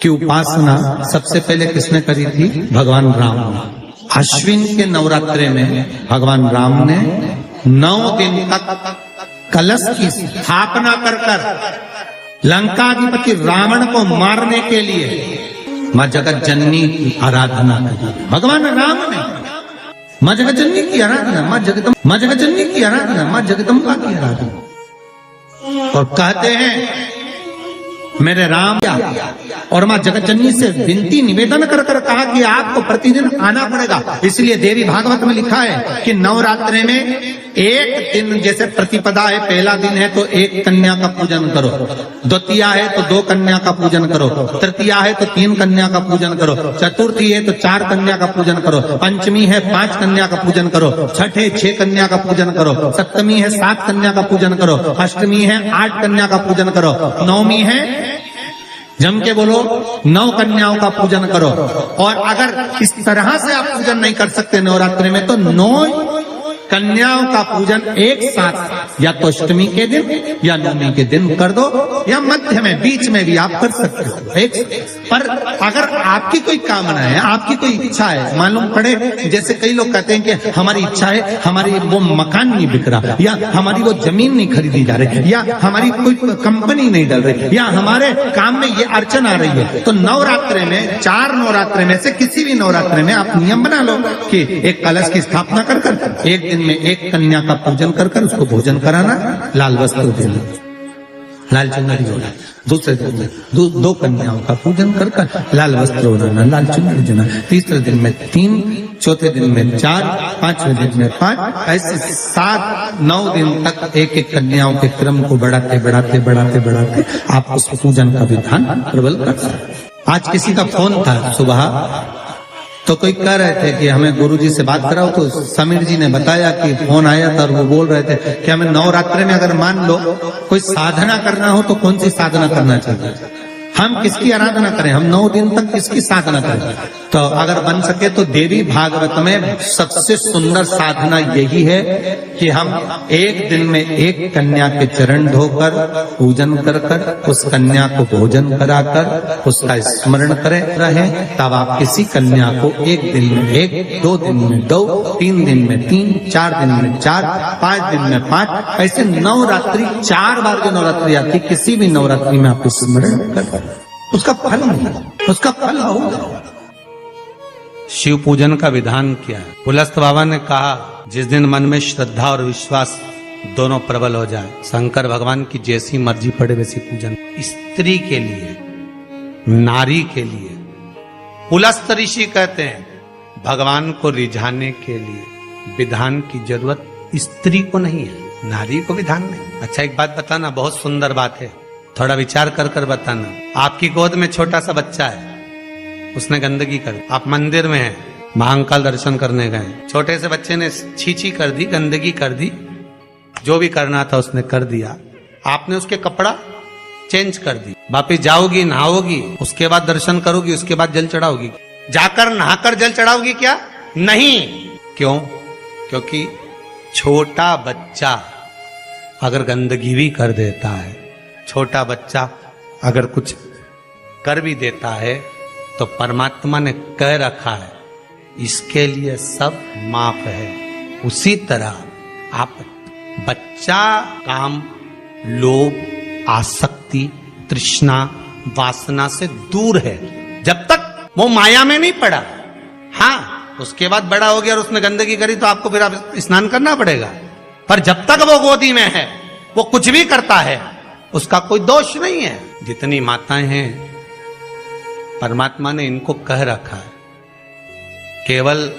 की उपासना सबसे पहले किसने करी थी? भगवान राम ने। अश्विन के नवरात्रे में भगवान राम ने 9 दिन तक कलश की स्थापना कर लंकाधिपति रावण को मारने के लिए मां जगत जननी की आराधना की। भगवान राम ने मां जगत जननी की आराधना, मां जगत जननी की आराधना, मां जगदम्बा की आराधना। और कहते हैं मेरे राम और मां जगत जननी से विनती निवेदन कर कहा कि आपको प्रतिदिन आना पड़ेगा। इसलिए देवी भागवत में लिखा है कि नवरात्रे में एक दिन, जैसे प्रतिपदा है, पहला दिन है तो 1 कन्या का पूजन करो, द्वितीया है तो 2 कन्या का पूजन करो, तृतीया है तो 3 कन्या का पूजन करो, चतुर्थी है तो 4 कन्या का पूजन करो, पंचमी है 5 कन्या का पूजन करो, छठ है 6 कन्या का पूजन करो, सप्तमी है 7 कन्या का पूजन करो, अष्टमी है 8 कन्या का पूजन करो, नवमी है, जम के बोलो, 9 कन्याओं का पूजन करो। और अगर इस तरह से आप पूजन नहीं कर सकते नवरात्रि में, तो 9 कन्याओं का पूजन एक साथ या तो अष्टमी के दिन या नवमी के दिन कर दो, या मध्य में, बीच में भी आप कर सकते हो एक। पर अगर आपकी कोई कामना है, आपकी कोई इच्छा है, मालूम पड़े, जैसे कई लोग कहते हैं कि हमारी इच्छा है, हमारी वो मकान नहीं बिक रहा, या हमारी वो जमीन नहीं खरीदी जा रही, या हमारी कोई कंपनी नहीं डल रही, या हमारे काम में ये अड़चन आ रही है, तो नवरात्रे में, 4 नवरात्रे में से किसी भी नवरात्रे में आप नियम बना लो कि एक कलश की स्थापना कर एक दिन में 1 कन्या का पूजन कर उसको भोजन कराना, लाल वस्त्र देना, लाल चुनरी देना, दूसरे दिन में 2 कन्याओं का पूजन कर लाल वस्त्र ओढ़ाना, लाल चुनरी देना, तीसरे दिन में 3, चौथे दिन में 4, 5वें दिन में 5, ऐसे 7-9 दिन तक एक कन्याओं के क्रम को बढ़ाते आप उस पूजन का विधान प्रबल कर सकते। आज किसी का फोन था सुबह, तो कोई कह रहे थे कि हमें गुरुजी से बात कराओ, तो समीर जी ने बताया कि फोन आया था और वो बोल रहे थे कि हमें नवरात्रि में अगर मान लो कोई साधना करना हो तो कौन सी साधना करना चाहिए, हम किसकी आराधना करें, हम 9 दिन तक किसकी साधना करें। तो अगर बन सके तो देवी भागवत में सबसे सुंदर साधना यही है कि हम एक दिन में 1 कन्या के चरण धोकर पूजन कर उस कन्या को भोजन कराकर उसका स्मरण करें रहे, तब आप किसी कन्या को 1 दिन में 1, 2 दिन में 2, 3 दिन में 3, 4 दिन में 4, 5 दिन में 5, ऐसे नवरात्रि 4 बार जो नवरात्रि आती, किसी भी नवरात्रि में आप स्मरण कर, उसका फल नहीं, उसका फल होगा। शिव पूजन का विधान क्या है? पुलस्त बाबा ने कहा, जिस दिन मन में श्रद्धा और विश्वास दोनों प्रबल हो जाए, शंकर भगवान की जैसी मर्जी पड़े वैसी पूजन। स्त्री के लिए, नारी के लिए, पुलस्त ऋषि कहते हैं भगवान को रिझाने के लिए विधान की जरूरत स्त्री को नहीं है, नारी को विधान नहीं। अच्छा एक बात बताना, बहुत सुंदर बात है, थोड़ा विचार कर बताना। आपकी गोद में छोटा सा बच्चा है, उसने गंदगी कर, आप मंदिर में हैं, महाकाल दर्शन करने गए, छोटे से बच्चे ने छींची कर दी, गंदगी कर दी, जो भी करना था उसने कर दिया, आपने उसके कपड़ा चेंज कर दी, वापिस जाओगी, नहाओगी, उसके बाद दर्शन करोगी, उसके बाद जल चढ़ाओगी, जाकर नहाकर जल चढ़ाओगी क्या? नहीं। क्यों? क्योंकि छोटा बच्चा अगर गंदगी भी कर देता है, छोटा बच्चा अगर कुछ कर भी देता है, तो परमात्मा ने कह रखा है इसके लिए सब माफ है। उसी तरह आप बच्चा काम, लोभ, आसक्ति, तृष्णा, वासना से दूर है, जब तक वो माया में नहीं पड़ा। हाँ, उसके बाद बड़ा हो गया और उसने गंदगी करी तो आपको फिर आप स्नान करना पड़ेगा, पर जब तक वो गोदी में है, वो कुछ भी करता है, उसका कोई दोष नहीं है। जितनी माताएं हैं, परमात्मा ने इनको कह रखा है, केवल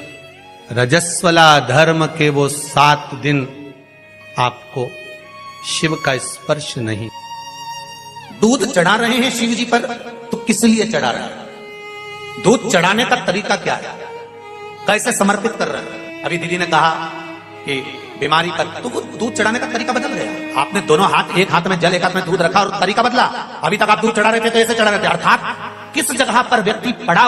रजस्वला धर्म के वो 7 दिन आपको शिव का स्पर्श नहीं। दूध चढ़ा रहे हैं शिव जी पर, तो किस लिए चढ़ा रहे हैं? दूध चढ़ाने का तरीका क्या है, कैसे समर्पित कर रहे हैं? अभी दीदी ने कहा कि बीमारी पर, तो दूध चढ़ाने का तरीका बदल गया। आपने दोनों हाथ, एक हाथ में जल, एक हाथ में दूध रखा और तरीका बदला। अभी तक आप दूध चढ़ा रहे थे तो ऐसे चढ़ा रहे थे, अर्थात किस जगह पर व्यक्ति पड़ा